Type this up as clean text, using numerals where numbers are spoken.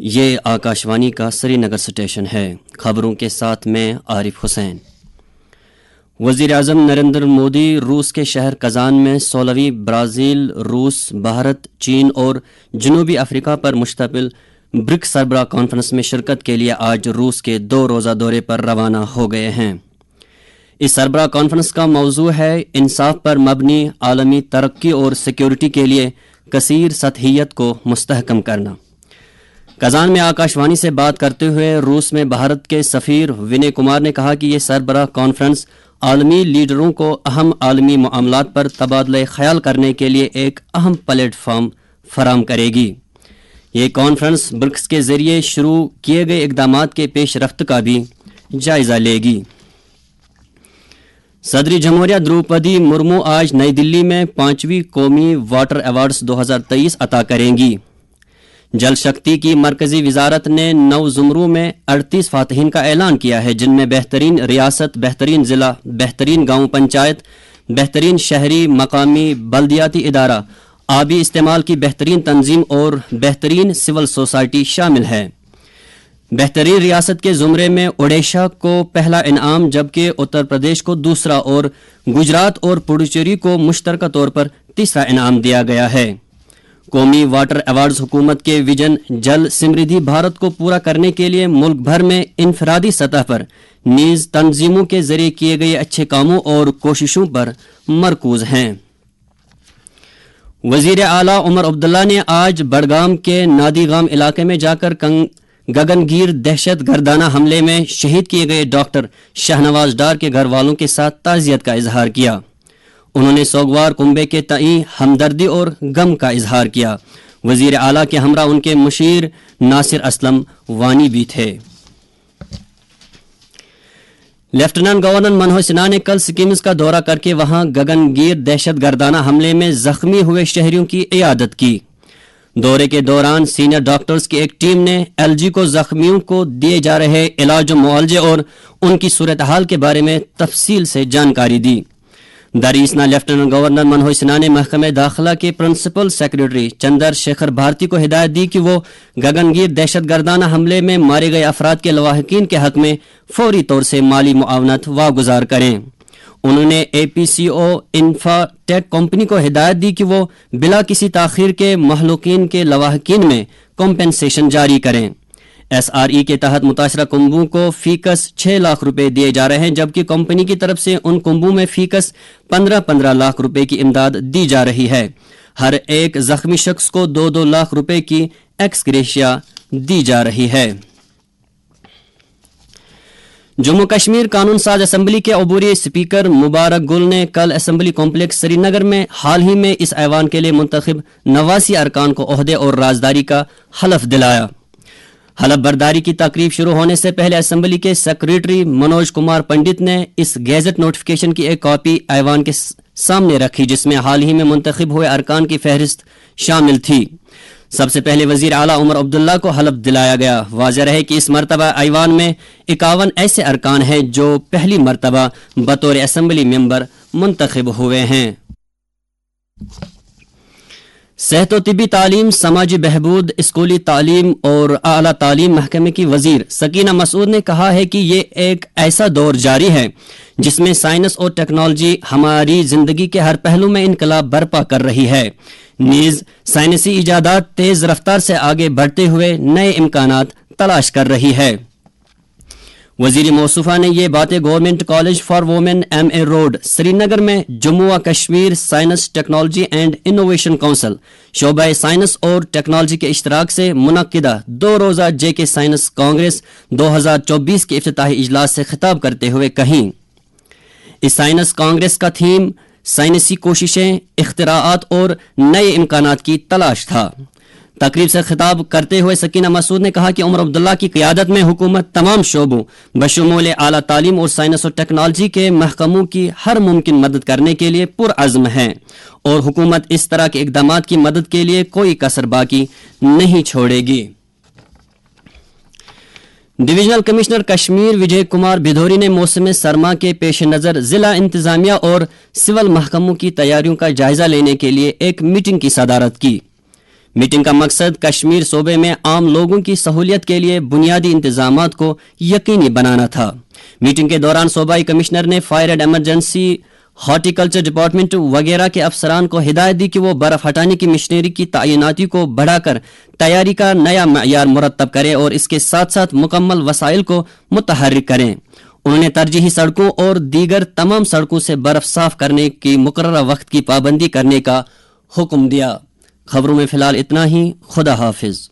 یہ آکاشوانی کا سری نگر اسٹیشن ہے۔ خبروں کے ساتھ میں عارف حسین۔ وزیر اعظم نریندر مودی روس کے شہر کازان میں 16ویں برازیل، روس، بھارت، چین اور جنوبی افریقہ پر مشتمل برک سربراہ کانفرنس میں شرکت کے لیے آج روس کے 2 روزہ دورے پر روانہ ہو گئے ہیں۔ اس سربراہ کانفرنس کا موضوع ہے انصاف پر مبنی عالمی ترقی اور سیکیورٹی کے لیے کثیر سطحیت کو مستحکم کرنا۔ کازان میں آکاشوانی سے بات کرتے ہوئے روس میں بھارت کے سفیر ونے کمار نے کہا کہ یہ سربراہ کانفرنس عالمی لیڈروں کو اہم عالمی معاملات پر تبادلہ خیال کرنے کے لیے ایک اہم پلیٹ فارم فراہم کرے گی۔ یہ کانفرنس برکس کے ذریعے شروع کیے گئے اقدامات کے پیش رفت کا بھی جائزہ لے گی۔ صدر جمہوریہ دروپدی مرمو آج نئی دلی میں 5ویں قومی واٹر ایوارڈز 2023 عطا کریں گی۔ جل شکتی کی مرکزی وزارت نے 9 زمروں میں 38 فاتحین کا اعلان کیا ہے، جن میں بہترین ریاست، بہترین ضلع، بہترین گاؤں پنچایت، بہترین شہری مقامی بلدیاتی ادارہ، آبی استعمال کی بہترین تنظیم اور بہترین سول سوسائٹی شامل ہے۔ بہترین ریاست کے زمرے میں اوڈیشہ کو پہلا انعام، جبکہ اتر پردیش کو دوسرا اور گجرات اور پڈوچیری کو مشترکہ طور پر تیسرا انعام دیا گیا ہے۔ قومی واٹر ایوارڈز حکومت کے ویژن جل سمردھی بھارت کو پورا کرنے کے لیے ملک بھر میں انفرادی سطح پر نیز تنظیموں کے ذریعے کیے گئے اچھے کاموں اور کوششوں پر مرکوز ہیں۔ وزیر اعلیٰ عمر عبداللہ نے آج بڑگام کے نادی گام علاقے میں جا کر گگن گیر دہشت گردانہ حملے میں شہید کیے گئے ڈاکٹر شاہنواز ڈار کے گھر والوں کے ساتھ تعزیت کا اظہار کیا۔ انہوں نے سوگوار کنبے کے تئیں ہمدردی اور غم کا اظہار کیا۔ وزیر اعلیٰ کے ہمراہ ان کے مشیر ناصر اسلم وانی بھی تھے۔ لیفٹیننٹ گورنر منوج سنہا نے کل سکمز کا دورہ کر کے وہاں گگن گیر دہشت گردانہ حملے میں زخمی ہوئے شہریوں کی عیادت کی۔ دورے کے دوران سینئر ڈاکٹرز کی ایک ٹیم نے ایل جی کو زخمیوں کو دیے جا رہے علاج و معالجے اور ان کی صورتحال کے بارے میں تفصیل سے جانکاری دی۔ دریاسنا لیفٹیننٹ گورنر منوج سنہا نے محکمہ داخلہ کے پرنسپل سیکرٹری چندر شیکھر بھارتی کو ہدایت دی کہ وہ گگن گیر دہشت گردانہ حملے میں مارے گئے افراد کے لواحقین کے حق میں فوری طور سے مالی معاونت واگزار کریں۔ انہوں نے اے پی سی او انفا ٹیک کمپنی کو ہدایت دی کہ وہ بلا کسی تاخیر کے مہلوکین کے لواحقین میں کمپنسیشن جاری کریں۔ ایس آر ای کے تحت متاثرہ کنبوں کو فی کس 6 لاکھ روپے دیے جا رہے ہیں، جبکہ کمپنی کی طرف سے ان کنبوں میں فی کس 15 لاکھ روپے کی امداد دی جا رہی ہے۔ ہر ایک زخمی شخص کو 2 لاکھ روپے کی ایکس گریشیا دی جا رہی ہے۔ جموں کشمیر قانون ساز اسمبلی کے عبوری اسپیکر مبارک گل نے کل اسمبلی کمپلیکس سری نگر میں حال ہی میں اس ایوان کے لیے منتخب 89 ارکان کو عہدے اور رازداری کا حلف دلایا۔ حلف برداری کی تقریب شروع ہونے سے پہلے اسمبلی کے سیکریٹری منوج کمار پنڈت نے اس گیزٹ نوٹیفکیشن کی ایک کاپی ایوان کے سامنے رکھی، جس میں حال ہی میں منتخب ہوئے ارکان کی فہرست شامل تھی۔ سب سے پہلے وزیر اعلیٰ عمر عبداللہ کو حلف دلایا گیا۔ واضح رہے کہ اس مرتبہ ایوان میں 51 ایسے ارکان ہیں جو پہلی مرتبہ بطور اسمبلی ممبر منتخب ہوئے ہیں۔ صحت و طبی تعلیم، سماجی بہبود، اسکولی تعلیم اور اعلیٰ تعلیم محکمے کی وزیر سکینہ مسعود نے کہا ہے کہ یہ ایک ایسا دور جاری ہے جس میں سائنس اور ٹیکنالوجی ہماری زندگی کے ہر پہلو میں انقلاب برپا کر رہی ہے، نیز سائنسی ایجادات تیز رفتار سے آگے بڑھتے ہوئے نئے امکانات تلاش کر رہی ہے۔ وزیر موصوفہ نے یہ باتیں government college for women M A road Srinagar میں جموں و Kashmir science technology and innovation council شعبہ سائنس اور ٹیکنالوجی کے اشتراک سے منعقدہ 2 روزہ جے کے سائنس کانگریس 2024 کے افتتاحی اجلاس سے خطاب کرتے ہوئے کہیں۔ اس سائنس کانگریس کا تھیم سائنسی کوششیں، اختراعات اور نئے امکانات کی تلاش تھا۔ تقریب سے خطاب کرتے ہوئے سکینہ مسعود نے کہا کہ عمر عبداللہ کی قیادت میں حکومت تمام شعبوں بشمول اعلیٰ تعلیم اور سائنس اور ٹیکنالوجی کے محکموں کی ہر ممکن مدد کرنے کے لیے پرعزم ہے، اور حکومت اس طرح کے اقدامات کی مدد کے لیے کوئی کسر باقی نہیں چھوڑے گی۔ ڈویژنل کمشنر کشمیر وجے کمار بھدوری نے موسم سرما کے پیش نظر ضلع انتظامیہ اور سول محکموں کی تیاریوں کا جائزہ لینے کے لیے ایک میٹنگ کی صدارت کی۔ میٹنگ کا مقصد کشمیر صوبے میں عام لوگوں کی سہولیت کے لیے بنیادی انتظامات کو یقینی بنانا تھا۔ میٹنگ کے دوران صوبائی کمشنر نے fire and emergency, horti culture department وغیرہ کے افسران کو ہدایت دی کہ وہ برف ہٹانے کی مشینری کی تعیناتی کو بڑھا کر تیاری کا نیا معیار مرتب کریں اور اس کے ساتھ ساتھ مکمل وسائل کو متحرک کریں۔ انہوں نے ترجیحی سڑکوں اور دیگر تمام سڑکوں سے برف صاف کرنے کی مقررہ وقت کی پابندی کرنے کا حکم دیا۔ خبروں میں فی الحال اتنا ہی۔ خدا حافظ۔